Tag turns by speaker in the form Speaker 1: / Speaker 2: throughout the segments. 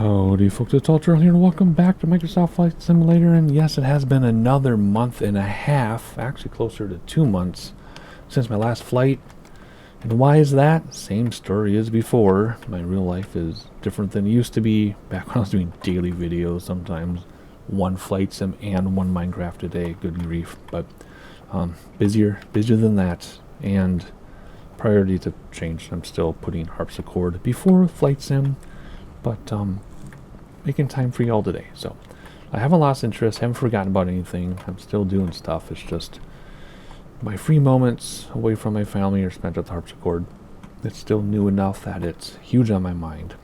Speaker 1: Howdy folks, it's Ultra here and welcome back to Microsoft Flight Simulator. And yes, it has been another month and a half, actually closer to 2 months since my last flight. And why is that? Same story as before. My real life is different than it used to be back when I was doing daily videos, sometimes one flight sim and one Minecraft a day, good grief. But busier than that, and priorities have changed. I'm still putting harpsichord before flight sim, but making time for y'all today. So I haven't lost interest, haven't forgotten about anything. I'm still doing stuff. It's just my free moments away from my family are spent with harpsichord. It's still new enough that it's huge on my mind.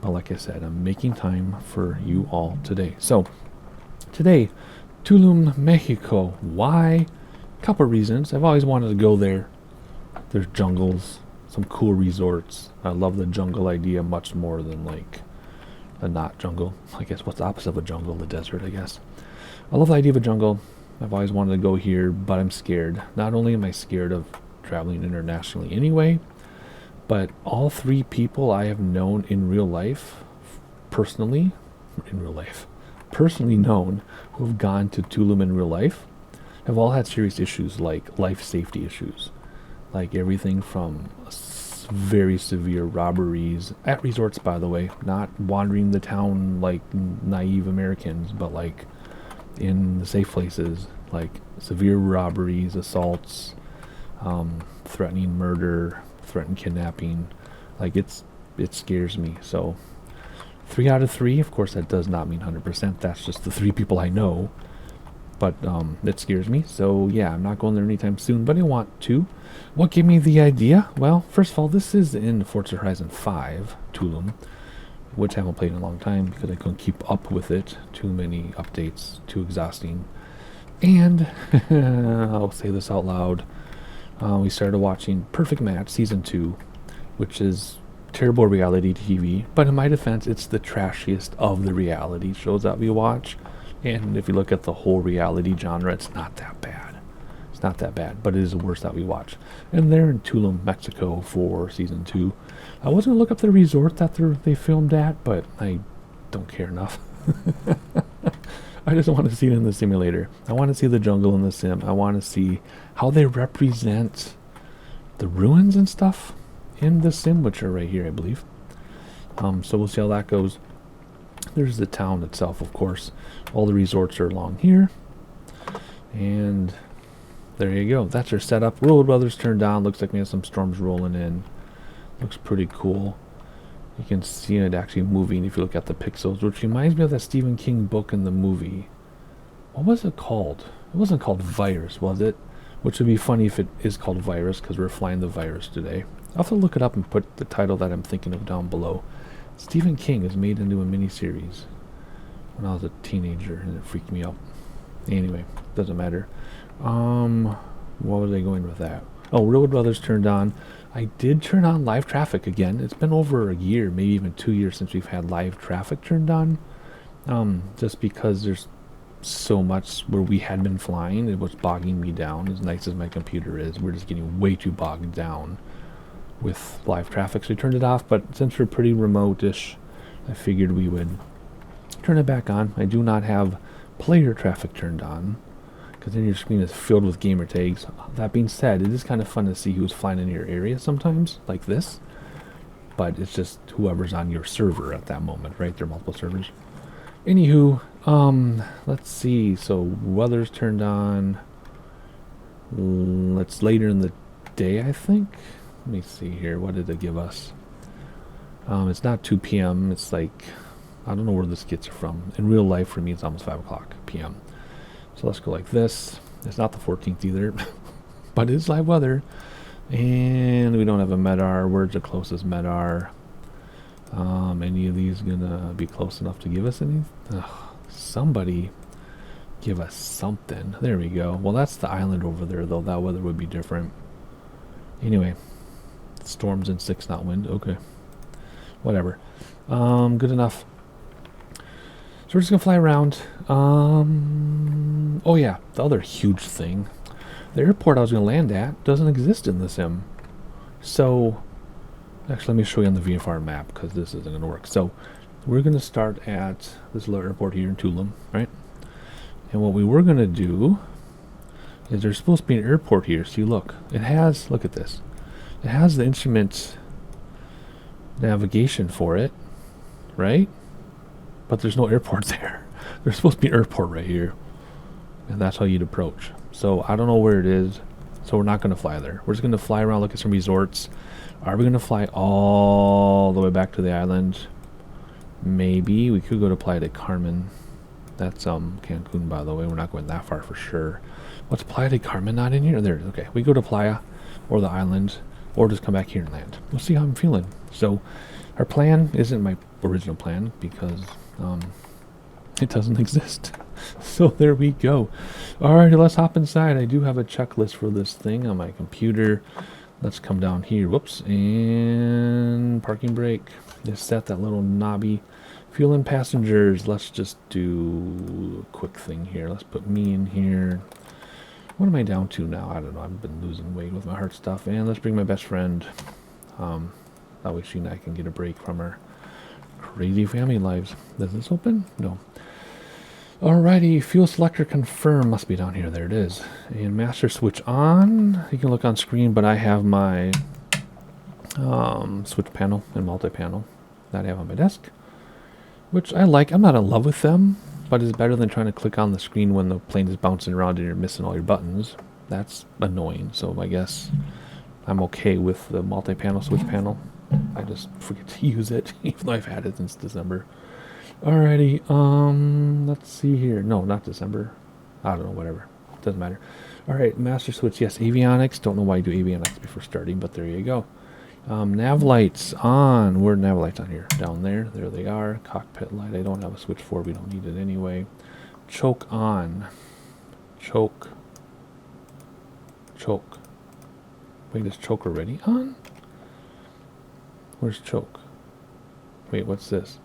Speaker 1: But like I said, I'm making time for you all today. So today, Tulum, Mexico. Why? Couple reasons. I've always wanted to go there. There's jungles, some cool resorts. I love the jungle idea much more than like a not jungle. I guess what's the opposite of a jungle? The desert, I guess. I love the idea of a jungle. I've always wanted to go here, but I'm scared. Not only am I scared of traveling internationally anyway, but all three people I have known in real life, personally known, who have gone to Tulum in real life, have all had serious issues, like life safety issues. Like everything from very severe robberies at resorts, by the way, not wandering the town like naive Americans, but like in the safe places, like severe robberies, assaults, threatening murder, threatened kidnapping. Like it scares me. So 3 out of 3, of course that does not mean 100%, that's just the 3 people I know, but it scares me. So yeah, I'm not going there anytime soon, but I want to. What gave me the idea? Well, first of all, this is in Forza Horizon 5, Tulum, which I haven't played in a long time because I couldn't keep up with it. Too many updates, too exhausting. And I'll say this out loud, we started watching Perfect Match Season 2, which is terrible reality TV, but in my defense, it's the trashiest of the reality shows that we watch. And if you look at the whole reality genre, it's not that bad. It's not that bad, but it is the worst that we watch. And they're in Tulum, Mexico for Season 2. I was going to look up the resort that they filmed at, but I don't care enough. I just want to see it in the simulator. I want to see the jungle in the sim. I want to see how they represent the ruins and stuff in the sim, which are right here, I believe. So we'll see how that goes. There's the town itself, of course. All the resorts are along here. And there you go. That's our setup. Road weather's turned on. Looks like we have some storms rolling in. Looks pretty cool. You can see it actually moving if you look at the pixels, which reminds me of that Stephen King book in the movie. What was it called? It wasn't called Virus, was it? Which would be funny if it is called Virus, because we're flying the virus today. I'll have to look it up and put the title that I'm thinking of down below. Stephen King is made into a miniseries when I was a teenager, and it freaked me out. Anyway, doesn't matter. What was I going with that? Oh, road weather's turned on. I did turn on live traffic again. It's been over a year, maybe even 2 years since we've had live traffic turned on. Just because there's so much where we had been flying, it was bogging me down. As nice as my computer is, we're just getting way too bogged down with live traffic, so we turned it off. But since we're pretty remote-ish, I figured we would turn it back on. I do not have player traffic turned on, because then your screen is filled with gamer tags. That being said, it is kind of fun to see who's flying in your area sometimes, like this, but it's just whoever's on your server at that moment, right? There are multiple servers. Anywho, let's see. So weather's turned on. It's later in the day, I think. Let me see here. What did it give us? It's not 2 p.m. It's like, I don't know where the skits are from. In real life, for me, it's almost 5 o'clock p.m. So let's go like this. It's not the 14th either, but it's live weather. And we don't have a MEDAR. Where's the closest MEDAR? Any of these gonna be close enough to give us any? Somebody give us something. There we go. Well, that's the island over there, though. That weather would be different. Anyway. Storms and 6 knot wind. Okay. Whatever. Good enough. So we're just gonna fly around. Oh yeah, the other huge thing. The airport I was gonna land at doesn't exist in the sim. So actually let me show you on the VFR map, because this isn't gonna work. So we're going to start at this little airport here in Tulum, right? And what we were going to do is there's supposed to be an airport here. See, look, it has, look at this. It has the instrument navigation for it, right? But there's no airport there. There's supposed to be an airport right here. And that's how you'd approach. So I don't know where it is. So we're not going to fly there. We're just going to fly around, look at some resorts. Are we going to fly all the way back to the island? Maybe. We could go to Playa de Carmen. That's Cancun, by the way. We're not going that far for sure. What's Playa de Carmen not in here? There it is. Okay. We go to Playa or the island or just come back here and land. We'll see how I'm feeling. So our plan isn't my original plan because it doesn't exist. So there we go. Alrighty, let's hop inside. I do have a checklist for this thing on my computer. Let's come down here. Whoops. And parking brake. Just set that little knobby. Fuel and passengers. Let's just do a quick thing here. Let's put me in here. What am I down to now? I don't know. I've been losing weight with my heart stuff. And let's bring my best friend. That way she and I can get a break from our crazy family lives. Does this open? No. Alrighty, fuel selector confirm. Must be down here. There it is. And master switch on. You can look on screen, but I have my switch panel and multi-panel that I have on my desk, which I like. I'm not in love with them, but it's better than trying to click on the screen when the plane is bouncing around and you're missing all your buttons. That's annoying. So I guess I'm okay with the multi-panel switch panel. I just forget to use it, even though I've had it since December. Alrighty, let's see here. No, not December. I don't know, whatever. Doesn't matter. Alright, master switch, yes, avionics. Don't know why you do avionics before starting, but there you go. Nav lights on. Where are nav lights on here? Down there. There they are. Cockpit light. I don't have a switch for. We don't need it anyway. Choke on. Choke. Choke. Wait, is choke already on? Where's choke? Wait, what's this?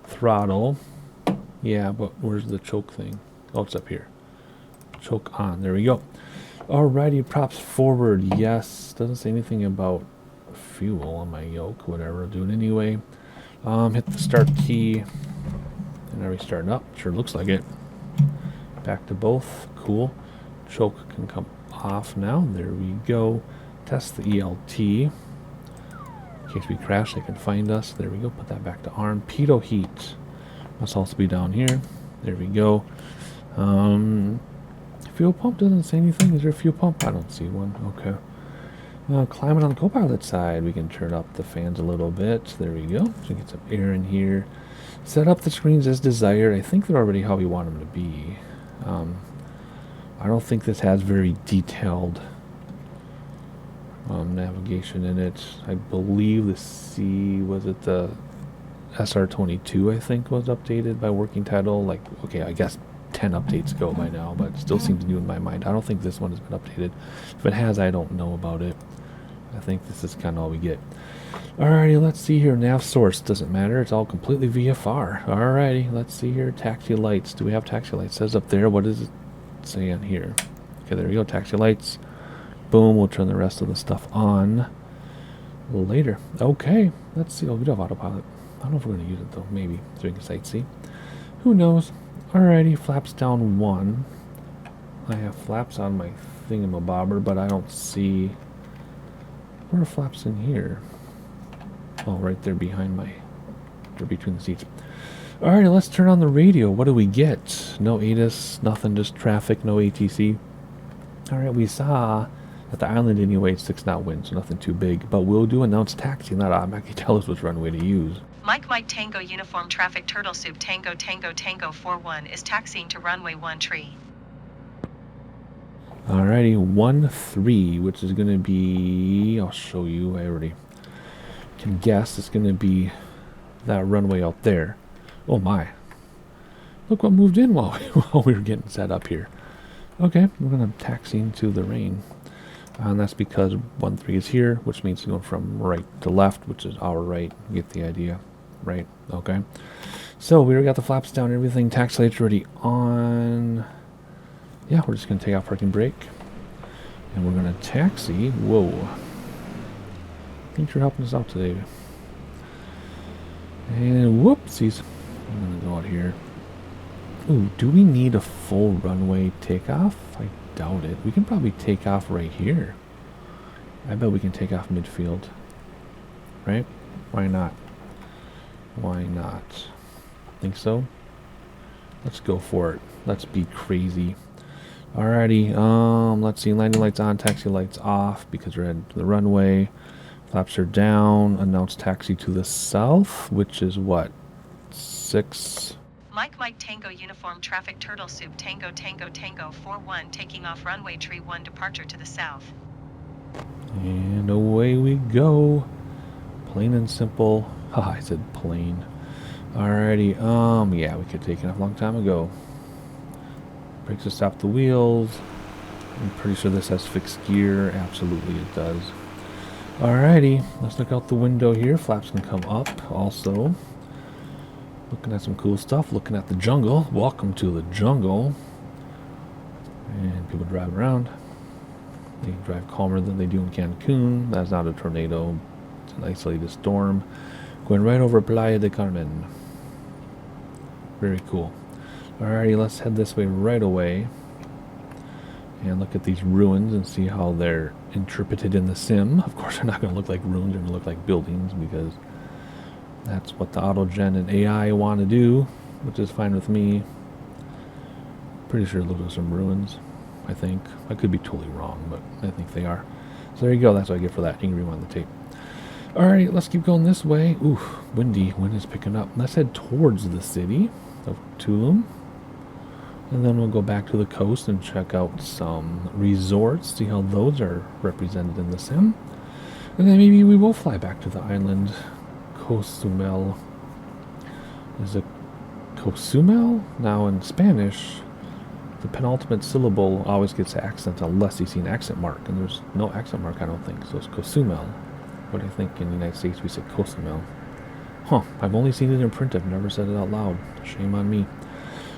Speaker 1: Throttle. Yeah, but where's the choke thing? Oh, it's up here. Choke on. There we go. Alrighty, props forward. Yes. Doesn't say anything about fuel on my yoke. Whatever. I'll do it anyway. Hit the start key. And are we starting up? Sure looks like it. Back to both. Cool. Choke can come off now. There we go. Test the ELT. In case we crash, they can find us. There we go. Put that back to arm. Pitot heat must also be down here. There we go. Fuel pump doesn't say anything. Is there a fuel pump? I don't see one. Okay. Climbing on the co-pilot side, we can turn up the fans a little bit. There we go. So we get some air in here. Set up the screens as desired. I think they're already how we want them to be. I don't think this has very detailed navigation in it. I believe the SR22 I think was updated by working title. Like, okay, I guess 10 updates ago by now, but it still seems new in my mind. I don't think this one has been updated. If it has, I don't know about it. I think this is kind of all we get. Alrighty, let's see here. Nav source doesn't matter. It's all completely VFR. Alrighty, let's see here. Taxi lights. Do we have taxi lights? It says up there. What does it say on here? Okay, there we go. Taxi lights. Boom, we'll turn the rest of the stuff on later. Okay, let's see. Oh, we do have autopilot. I don't know if we're going to use it, though. Maybe, so we can sightsee. Who knows? Alrighty, flaps down 1. I have flaps on my thingamabobber, but I don't see... Where are flaps in here? Oh, right there behind my... They're between the seats. Alrighty, let's turn on the radio. What do we get? No ATIS, nothing, just traffic, no ATC. Alright, we saw... At the island anyway, it's 6-knot wind, so nothing too big. But we'll do announce taxi, not automatically tell us which runway to use.
Speaker 2: Mike Tango Uniform Traffic Turtle Soup Tango 41 is taxiing to runway 13.
Speaker 1: Alrighty, 13, which is going to be... I'll show you. I already can guess. It's going to be that runway out there. Oh my. Look what moved in while we were getting set up here. Okay, we're going to taxi into the rain. And that's because 13 is here, which means going from right to left, which is our right. You get the idea, right? Okay. So we already got the flaps down, everything. Taxi lights already on. Yeah, we're just going to take off parking brake. And we're going to taxi. Whoa. Thanks for helping us out today. And whoopsies. I'm gonna go out here. Ooh, do we need a full runway takeoff? I doubt it. We can probably take off right here. I bet we can take off midfield. Right? Why not? Why not? Think so? Let's go for it. Let's be crazy. Alrighty, let's see. Landing lights on, taxi lights off because we're heading to the runway. Flaps are down. Announce taxi to the south, which is what? 6.
Speaker 2: Mike Tango Uniform Traffic Turtle Soup Tango 41 taking off runway tree 1 departure to the south.
Speaker 1: And away we go. Plain and simple. Haha, I said plain. Alrighty, yeah, we could have taken off a long time ago. Brakes to stop the wheels. I'm pretty sure this has fixed gear. Absolutely it does. Alrighty, let's look out the window here. Flaps can come up also. Looking at some cool stuff. Looking at the jungle. Welcome to the jungle. And people drive around. They drive calmer than they do in Cancun. That's not a tornado. It's an isolated storm. Going right over Playa del Carmen. Very cool. Alrighty, let's head this way right away. And look at these ruins and see how they're interpreted in the sim. Of course, they're not going to look like ruins. They're going to look like buildings because that's what the AutoGen and AI want to do, which is fine with me. Pretty sure those are some ruins, I think. I could be totally wrong, but I think they are. So there you go. That's what I get for that. You can rewind the tape. Alright, let's keep going this way. Ooh, windy. Wind is picking up. Let's head towards the city of Tulum. And then we'll go back to the coast and check out some resorts, see how those are represented in the sim. And then maybe we will fly back to the island. Cozumel. Is it Cozumel? Now in Spanish, the penultimate syllable always gets an accent unless you see an accent mark. And there's no accent mark, I don't think. So it's Cozumel. But I think in the United States we say Cozumel. Huh, I've only seen it in print. I've never said it out loud. Shame on me.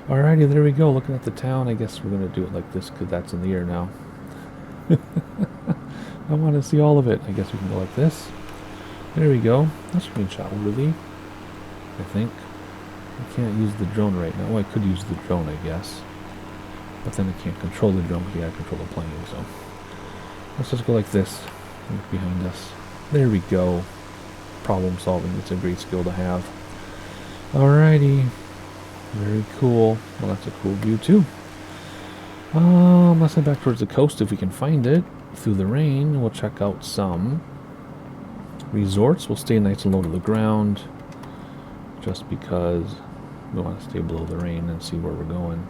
Speaker 1: Alrighty, there we go. Looking at the town. I guess we're going to do it like this because that's in the air now. I want to see all of it. I guess we can go like this. There we go. That's screenshot worthy, I think. I can't use the drone right now. Well, I could use the drone, I guess. But then I can't control the drone because you gotta control the plane, so. Let's just go like this. Look behind us. There we go. Problem solving. It's a great skill to have. Alrighty. Very cool. Well, that's a cool view too. Let's head back towards the coast if we can find it. Through the rain, we'll check out some resorts. We'll stay nice and low to the ground, just because we want to stay below the rain and see where we're going.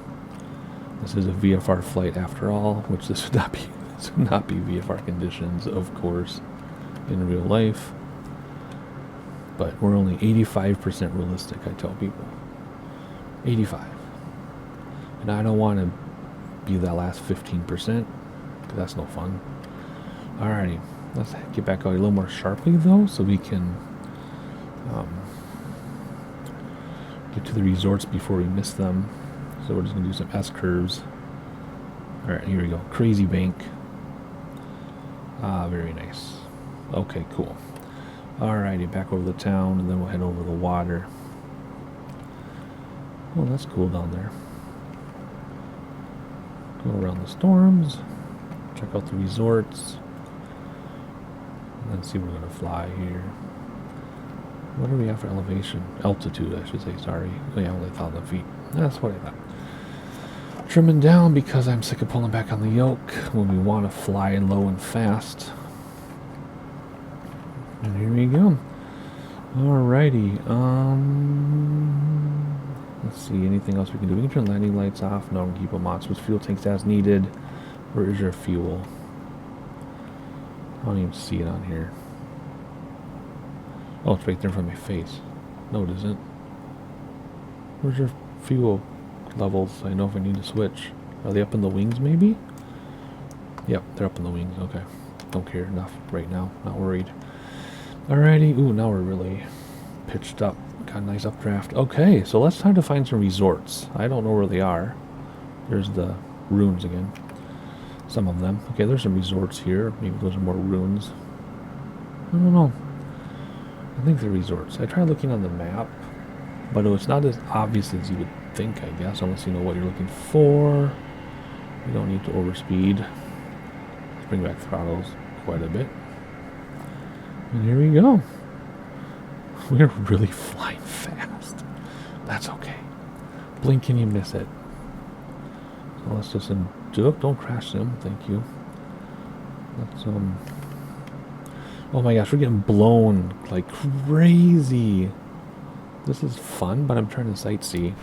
Speaker 1: This is a VFR flight after all, which this would not be. This would not be VFR conditions, of course, in real life. But we're only 85% realistic, I tell people. 85. And I don't want to be that last 15%, because that's no fun. Alrighty, let's get back out a little more sharply though, so we can get to the resorts before we miss them. So we're just going to do some S-curves. Alright, here we go. Crazy bank. Ah, very nice. Okay, cool. Alrighty, back over the town, and then we'll head over the water. Oh, that's cool down there. Go around the storms, check out the resorts, and then see where we're going to fly here. What are we at for elevation? Altitude, I should say, sorry. Oh, yeah, only 1,000 feet. That's what I thought. Trimming down because I'm sick of pulling back on the yoke when we want to fly low and fast. And here we go. Alrighty, let's see, anything else we can do? We can turn landing lights off. No, we can keep them on. Switch fuel tanks as needed. Where is your fuel? I don't even see it on here. Oh, it's right there in front of my face. No, it isn't. Where's your fuel levels? I know if I need to switch. Are they up in the wings, maybe? Yep, they're up in the wings. Okay. Don't care enough right now. Not worried. Alrighty. Ooh, now we're really pitched up. Got a nice updraft. Okay, so let's try to find some resorts. I don't know where they are. There's the ruins again. Some of them. Okay, there's some resorts here. Maybe those are more ruins. I don't know. I think they're resorts. I tried looking on the map, but it's not as obvious as you would think, I guess, unless you know what you're looking for. You don't need to overspeed. Let's bring back throttles quite a bit. And here we go. We're really flying fast. That's okay. Blink and you miss it. So let's just don't crash them. Thank you. Let's oh my gosh, we're getting blown like crazy. This is fun, but I'm trying to sightsee.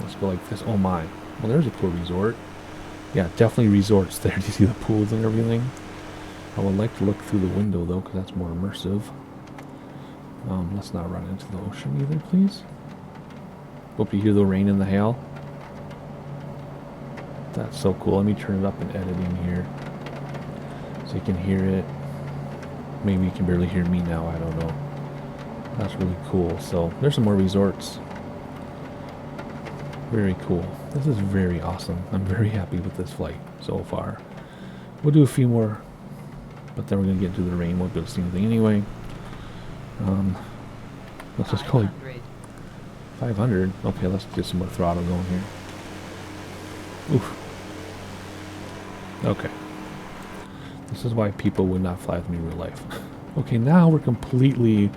Speaker 1: Let's go like this. Oh my. Well, there's a cool resort. Yeah, definitely resorts there. Do you see the pools and everything? I would like to look through the window though, because that's more immersive. Let's not run into the ocean either, please. Hope you hear the rain and the hail. That's so cool. Let me turn it up in editing here, so you can hear it. Maybe you can barely hear me now, I don't know. That's really cool. So there's some more resorts. Very cool. This is very awesome. I'm very happy with this flight so far. We'll do a few more, but then we're going to get into the rain. Won't be able to see anything anyway. Let's just call it 500. Okay, let's get some more throttle going here. Oof. Okay. This is why people would not fly with me in real life. Okay, now we're completely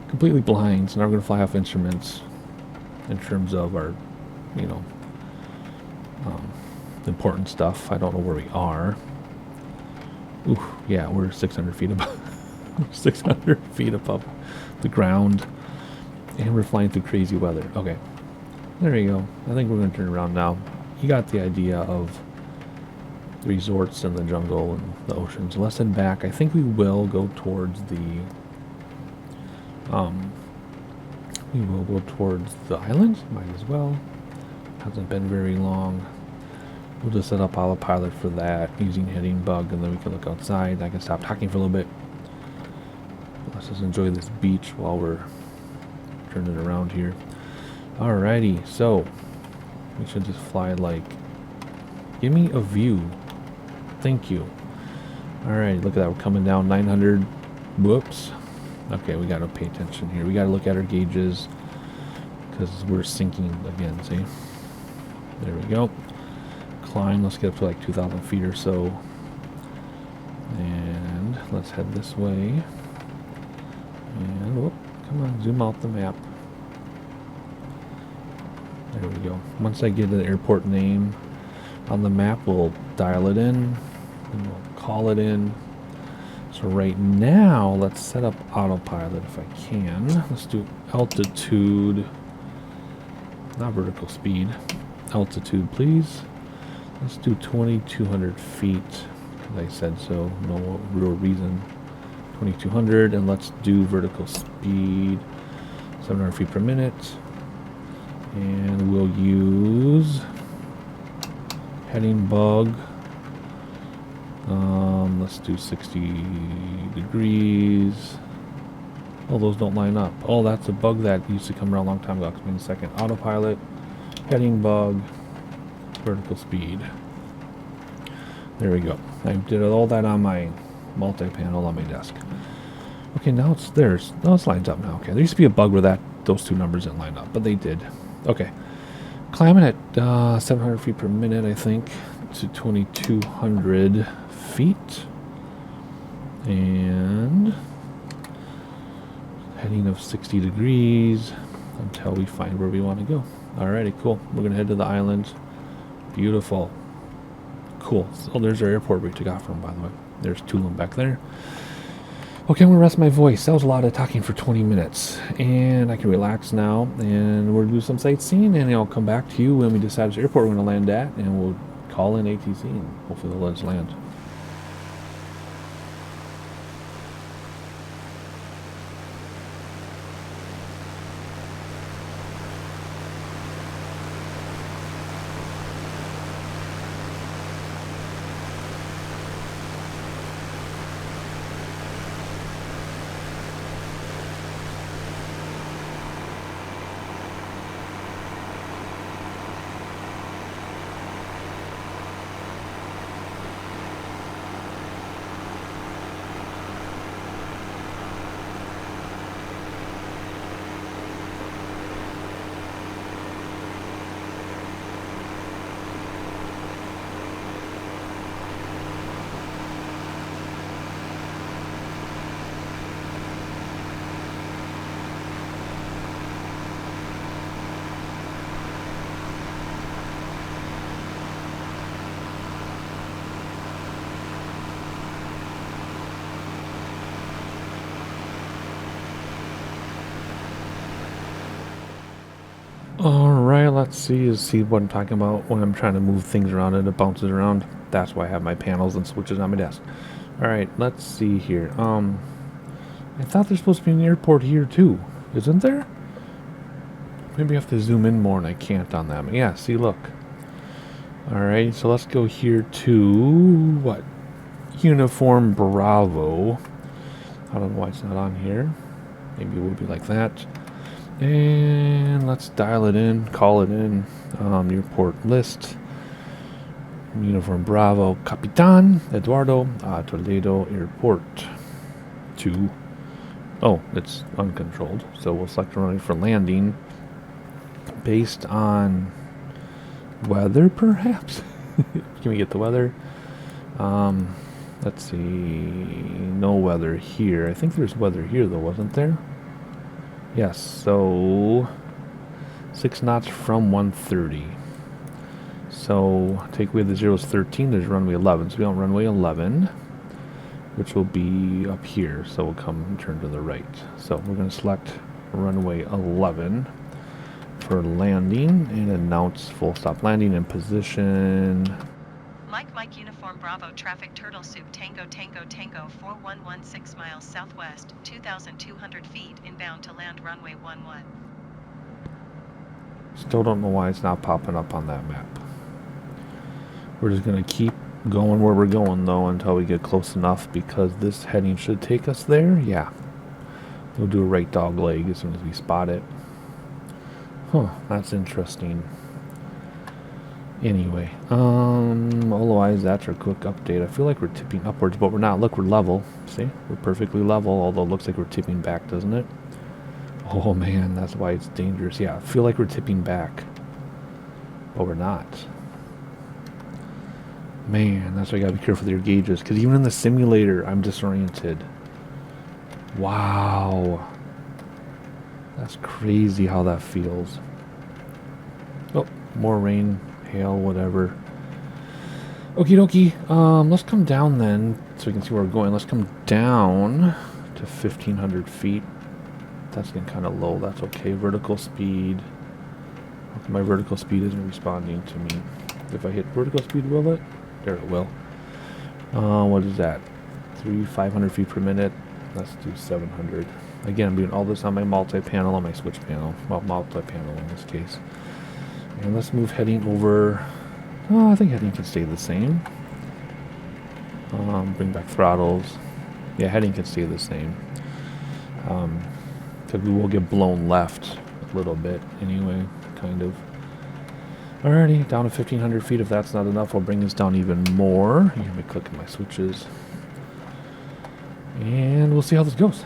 Speaker 1: blind. So now we're going to fly off instruments in terms of our, you know, important stuff. I don't know where we are. Ooh, yeah, we're 600 feet above 600 feet above the ground, and we're flying through crazy weather. Okay, there you go. I think we're going to turn around now. You got the idea of the resorts and the jungle and the ocean. So let's head back. I think we will go towards the island. Might as well. Hasn't been very long. We'll just set up autopilot for that using heading bug, and then we can look outside. I can stop talking for a little bit. Let's just enjoy this beach while we're turning around here. Alrighty, so we should just fly like, give me a view. Thank you. Alright, look at that. We're coming down 900. Whoops. Okay, we gotta pay attention here. We gotta look at our gauges because we're sinking again, see? There we go. Climb. Let's get up to like 2,000 feet or so. And let's head this way. And, whoop, come on, zoom out the map. There we go. Once I get the airport name on the map, we'll dial it in and we'll call it in. So right now, let's set up autopilot if I can. Let's do altitude, not vertical speed. Altitude, please. Let's do 2,200 feet, because I said so. No real reason. 2,200, and let's do vertical speed, 700 feet per minute. And we'll use heading bug. Let's do 60 degrees. Oh, those don't line up. Oh, that's a bug that used to come around a long time ago. Give me a second. Autopilot, heading bug, vertical speed. There we go. I did all that on my multi-panel on my desk. Okay, now it's theirs. No, it's lined up now. Okay, there used to be a bug where those two numbers didn't line up, but they did. Okay, climbing at 700 feet per minute, I think, to 2,200 feet, and heading of 60 degrees until we find where we want to go. Alrighty, cool. We're gonna head to the island. Beautiful. Cool. Oh, there's our airport we took off from, by the way. There's Tulum back there. Okay, I'm gonna rest my voice. That was a lot of talking for 20 minutes, and I can relax now. And we'll do some sightseeing, and I'll come back to you when we decide which airport we're gonna land at, and we'll call in ATC, and hopefully they'll let us land. Alright, let's see what I'm talking about when I'm trying to move things around and it bounces around. That's why I have my panels and switches on my desk. Alright, let's see here. I thought there's supposed to be an airport here too. Isn't there? Maybe I have to zoom in more and I can't on them. Yeah, see, look. Alright, so let's go here to, what? Uniform Bravo. I don't know why it's not on here. Maybe it will be like that. And let's dial it in, call it in. Airport list. Uniform Bravo, Capitán, Eduardo, Toledo Airport. 2. Oh, it's uncontrolled. So we'll select a runway for landing. Based on weather, perhaps? Can we get the weather? Let's see. No weather here. I think there's weather here, though, wasn't there? Yes, so 6 knots from 130. So take away the zeros 13, there's runway 11. So we want runway 11, which will be up here. So we'll come and turn to the right. So we're going to select runway 11 for landing and announce full stop landing in position.
Speaker 2: Mike Uniform Bravo Traffic Turtle Soup Tango 4116 miles southwest, 2,200 feet inbound to land runway 11.
Speaker 1: Still don't know why it's not popping up on that map. We're just going to keep going where we're going though until we get close enough, because this heading should take us there. Yeah. We'll do a right dog leg as soon as we spot it. Huh, that's interesting. Anyway, otherwise that's our quick update. I feel like we're tipping upwards, but we're not. Look, we're level. See? We're perfectly level, although it looks like we're tipping back, doesn't it? Oh man, that's why it's dangerous. Yeah, I feel like we're tipping back, but we're not. Man, that's why you gotta be careful with your gauges, because even in the simulator, I'm disoriented. Wow. That's crazy how that feels. Oh, more rain, hail, whatever. Okie dokie. Let's come down then, so we can see where we're going. Let's come down to 1,500 feet. That's getting kind of low. That's okay. Vertical speed. Okay, my vertical speed isn't responding to me. If I hit vertical speed, will it? There it will. What is that? 500 feet per minute. Let's do 700. Again, I'm doing all this on my multi-panel, on my switch panel. Well, multi-panel in this case. And let's move heading over. Oh, I think heading can stay the same. Bring back throttles. Yeah, heading can stay the same. Because we will get blown left a little bit anyway, kind of. Alrighty, down to 1,500 feet. If that's not enough, I'll bring this down even more. You hear me clicking my switches. And we'll see how this goes.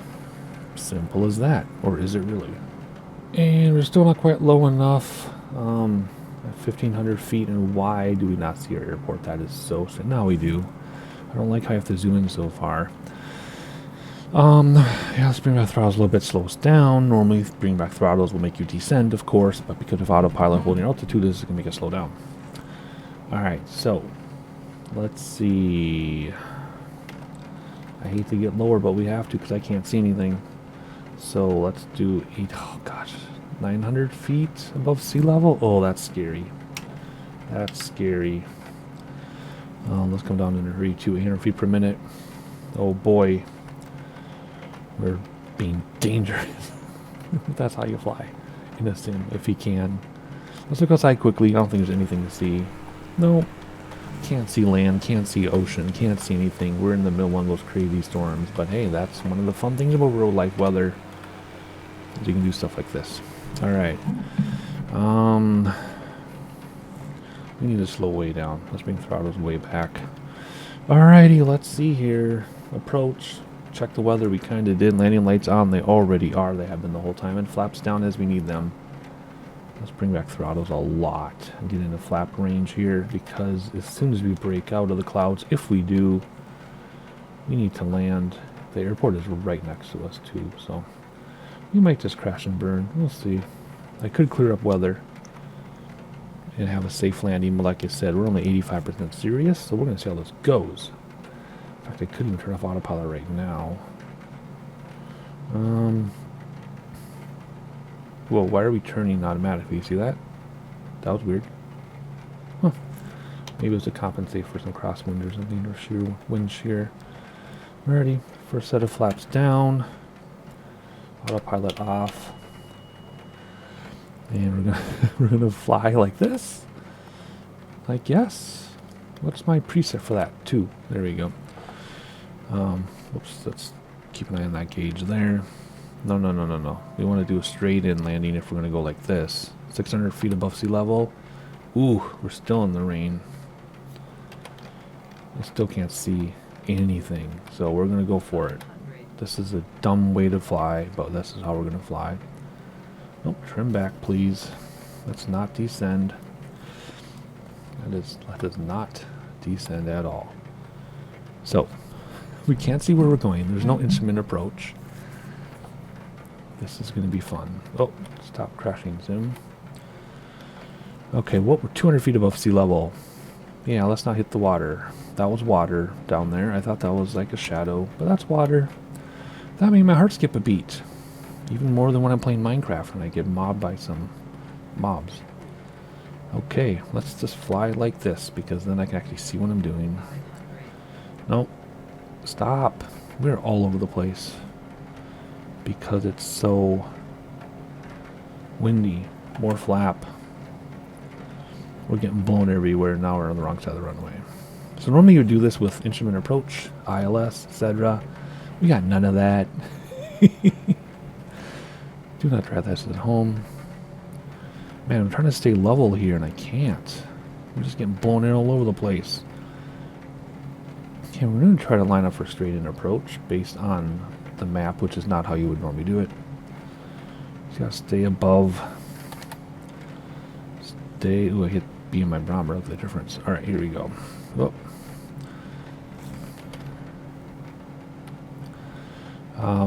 Speaker 1: Simple as that. Or is it really? And we're still not quite low enough. At 1,500 feet. And why do we not see our airport? That is so sad. Now we do. I don't like how I have to zoom in so far. Yeah, let's bring back throttles a little bit, slow us down. Normally, bring back throttles will make you descend, of course, but because of autopilot holding altitude, this is going to make us slow down. Alright, so, let's see. I hate to get lower, but we have to because I can't see anything. So, let's do 900 feet above sea level? Oh, that's scary. That's scary. Let's come down in a hurry to 800 feet per minute. Oh boy. We're being dangerous. That's how you fly in a sim, if you can. Let's look outside quickly. I don't think there's anything to see. No. Can't see land, can't see ocean, can't see anything. We're in the middle of one of those crazy storms. But hey, that's one of the fun things about road life weather. Is you can do stuff like this. Alright. We need to slow way down. Let's bring throttles way back. Alrighty, let's see here. Approach. Check the weather. We kind of did. Landing lights on. They already are. They have been the whole time. And flaps down as we need them. Let's bring back throttles a lot and get into flap range here, because as soon as we break out of the clouds, if we do, we need to land. The airport is right next to us too, so we might just crash and burn. We'll see. I could clear up weather and have a safe landing, but like I said, we're only 85% serious, so we're going to see how this goes. In fact, I couldn't even turn off autopilot right now. Whoa, why are we turning automatically? You see that? That was weird. Huh. Maybe it was to compensate for some crosswind or something, or shear wind shear. Alrighty, first set of flaps down. Autopilot off. And we're gonna we're gonna fly like this. Like yes. What's my preset for that? 2. There we go. Oops, let's keep an eye on that gauge there. No. We want to do a straight in landing if we're gonna go like this. 600 feet above sea level. Ooh, we're still in the rain. I still can't see anything, so we're gonna go for it. This is a dumb way to fly, but this is how we're gonna fly. Nope, trim back, please. Let's not descend. That does not descend at all. So, we can't see where we're going. There's no instrument approach. This is going to be fun. Oh, stop crashing, Zim. Okay, well, we're 200 feet above sea level. Yeah, let's not hit the water. That was water down there. I thought that was like a shadow, but that's water. That made my heart skip a beat. Even more than when I'm playing Minecraft and I get mobbed by some mobs. Okay, let's just fly like this because then I can actually see what I'm doing. Nope. Stop. We're all over the place because it's so windy. More flap. We're getting blown everywhere. Now we're on the wrong side of the runway. So normally you would do this with instrument approach, ILS, etc. We got none of that. Do not try this at home. Man, I'm trying to stay level here and I can't. I'm just getting blown in all over the place. Okay, we're going to try to line up for straight in approach based on the map, which is not how you would normally do it. Just gotta stay above. Ooh, I hit B in my barometer. Look at the difference. Alright, here we go. Whoa.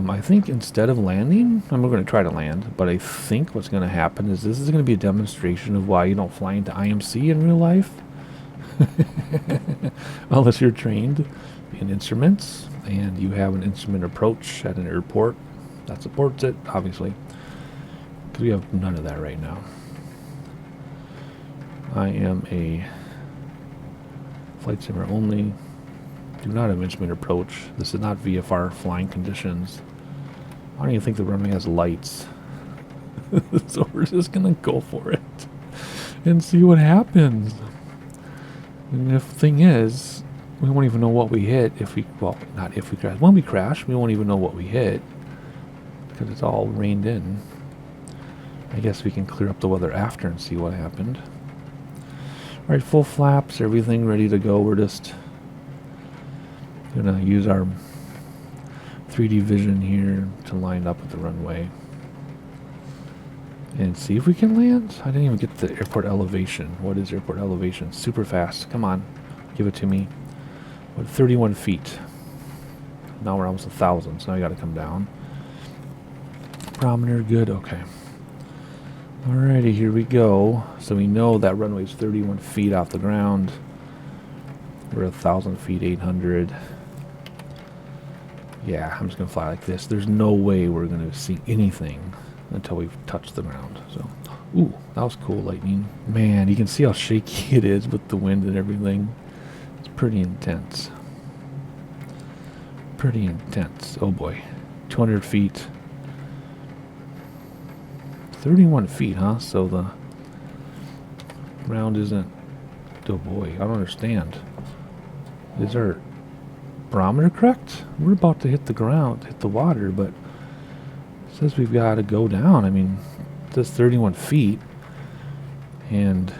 Speaker 1: I think instead of landing, I'm going to try to land, but I think what's going to happen is this is going to be a demonstration of why you don't fly into IMC in real life. Unless you're trained in instruments and you have an instrument approach at an airport that supports it, obviously. Because we have none of that right now. I am a flight simmer only. Do not have instrument approach. This is not VFR flying conditions. I don't even think the runway has lights. So we're just gonna go for it and see what happens. And the thing is, we won't even know what we hit if we, well, not if we crash. When we crash, we won't even know what we hit because it's all rained in. I guess we can clear up the weather after and see what happened. Alright, full flaps, everything ready to go. We're just gonna use our 3D vision here to line up with the runway and see if we can land. I didn't even get the airport elevation. What is airport elevation? Super fast. Come on, give it to me. What, 31 feet. Now we're almost 1,000, so now I gotta come down. Barometer, good, okay. Alrighty, here we go. So we know that runway is 31 feet off the ground. We're 1,000 feet, 800. Yeah, I'm just gonna fly like this. There's no way we're gonna see anything until we've touched the ground. So, ooh, that was cool, lightning. Man, you can see how shaky it is with the wind and everything. It's pretty intense. Pretty intense. Oh boy, 200 feet. 31 feet, huh? So the ground isn't... Oh boy, I don't understand. Is our barometer correct? We're about to hit the ground, hit the water, but it says we've got to go down. I mean, it says 31 feet, and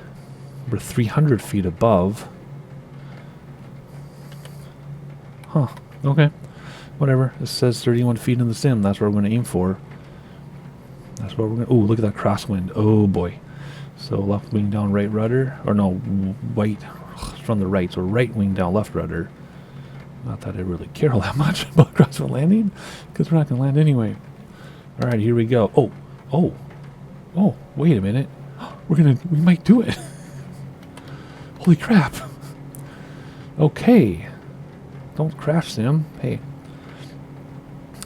Speaker 1: we're 300 feet above. Huh, okay. Whatever. It says 31 feet in the sim. That's what we're going to aim for. That's what we're going to... Ooh, look at that crosswind. Oh, boy. So left wing down, right rudder. Or no, right from the right. So right wing down, left rudder. Not that I really care all that much about crosswind landing, because we're not going to land anyway. All right, here we go. Oh, wait a minute. We might do it. Holy crap. Okay. Don't crash, Sim. Hey.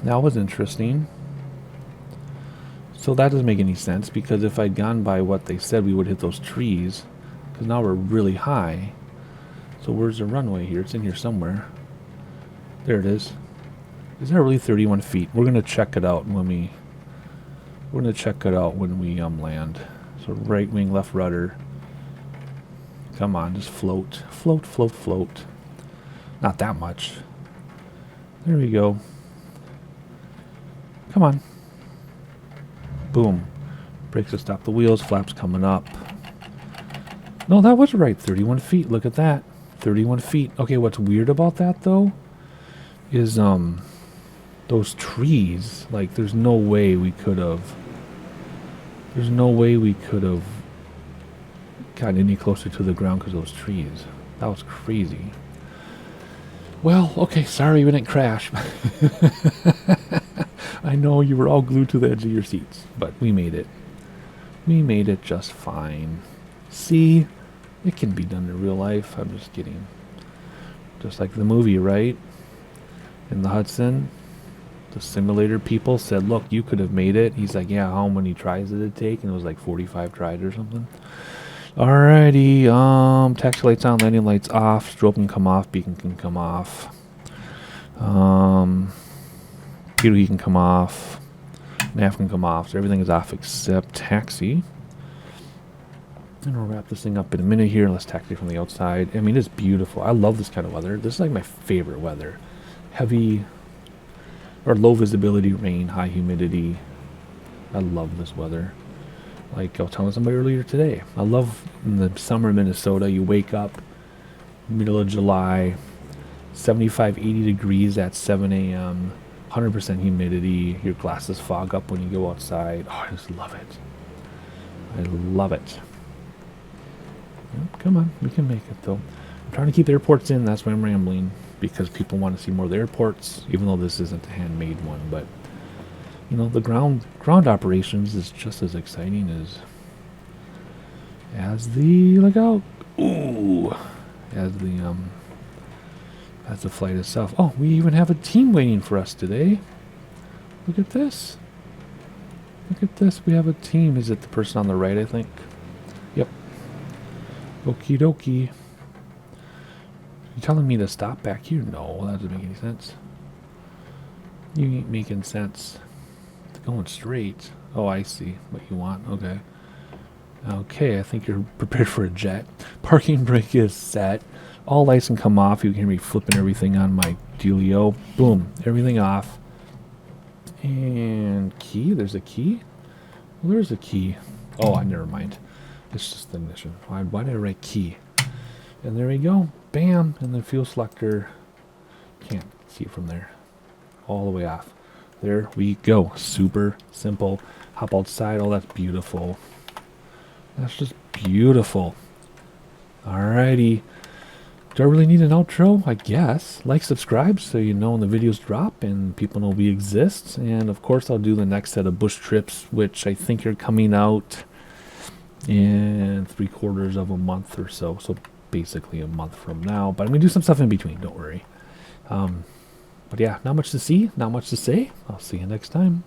Speaker 1: That was interesting. So that doesn't make any sense, because if I'd gone by what they said, we would hit those trees. Because now we're really high. So where's the runway here? It's in here somewhere. There it is. Is that really 31 feet? We're gonna check it out when we. We're gonna check it out when we land. So right wing, left rudder. Come on, just float, float, float, float. Not that much. There we go. Come on. Boom. Brakes to stop the wheels. Flaps coming up. No, that was right. 31 feet. Look at that. 31 feet. Okay, what's weird about that, though, is those trees. Like, there's no way we could have. There's no way we could have gotten any closer to the ground because of those trees. That was crazy. Well, okay, sorry we didn't crash. I know you were all glued to the edge of your seats, but we made it. We made it just fine. See? It can be done in real life. I'm just kidding. Just like the movie, right? In the Hudson, the simulator people said, look, you could have made it. He's like, yeah, how many tries did it take? And it was like 45 tries or something. Alrighty, taxi lights on, landing lights off, strobe can come off, beacon can come off. Pitot can come off, nav can come off, so everything is off except taxi. And we'll wrap this thing up in a minute here. Let's taxi from the outside. I mean, it's beautiful. I love this kind of weather. This is like my favorite weather. Heavy or low visibility rain, high humidity. I love this weather. Like I was telling somebody earlier today, I love in the summer in Minnesota, you wake up middle of July, 75, 80 degrees at 7 a.m., 100% humidity, your glasses fog up when you go outside. Oh, I just love it. I love it. Come on, we can make it though. I'm trying to keep airports in, that's why I'm rambling, because people want to see more of the airports, even though this isn't a handmade one, but you know, the ground operations is just as exciting as the look out. Ooh, as the flight itself. Oh, we even have a team waiting for us today. Look at this. Look at this. We have a team. Is it the person on the right, I think? Yep. Okie dokie. You telling me to stop back here? No, that doesn't make any sense. You ain't making sense. Going straight. Oh, I see what you want. Okay. Okay, I think you're prepared for a jet. Parking brake is set. All lights can come off. You can hear me flipping everything on my dealio. Boom. Everything off. And key. There's a key. Well, there's a key. Oh, never mind. It's just the ignition. Why did I write key? And there we go. Bam. And the fuel selector. Can't see it from there. All the way off. There we go. Super simple. Hop outside. Oh, that's beautiful. That's just beautiful. Alrighty. Do I really need an outro? I guess. Like, subscribe so you know when the videos drop and people know we exist. And of course, I'll do the next set of bush trips, which I think are coming out in 3/4 of a month or so. So basically a month from now. But I'm going to do some stuff in between. Don't worry. But yeah, not much to see, not much to say. I'll see you next time.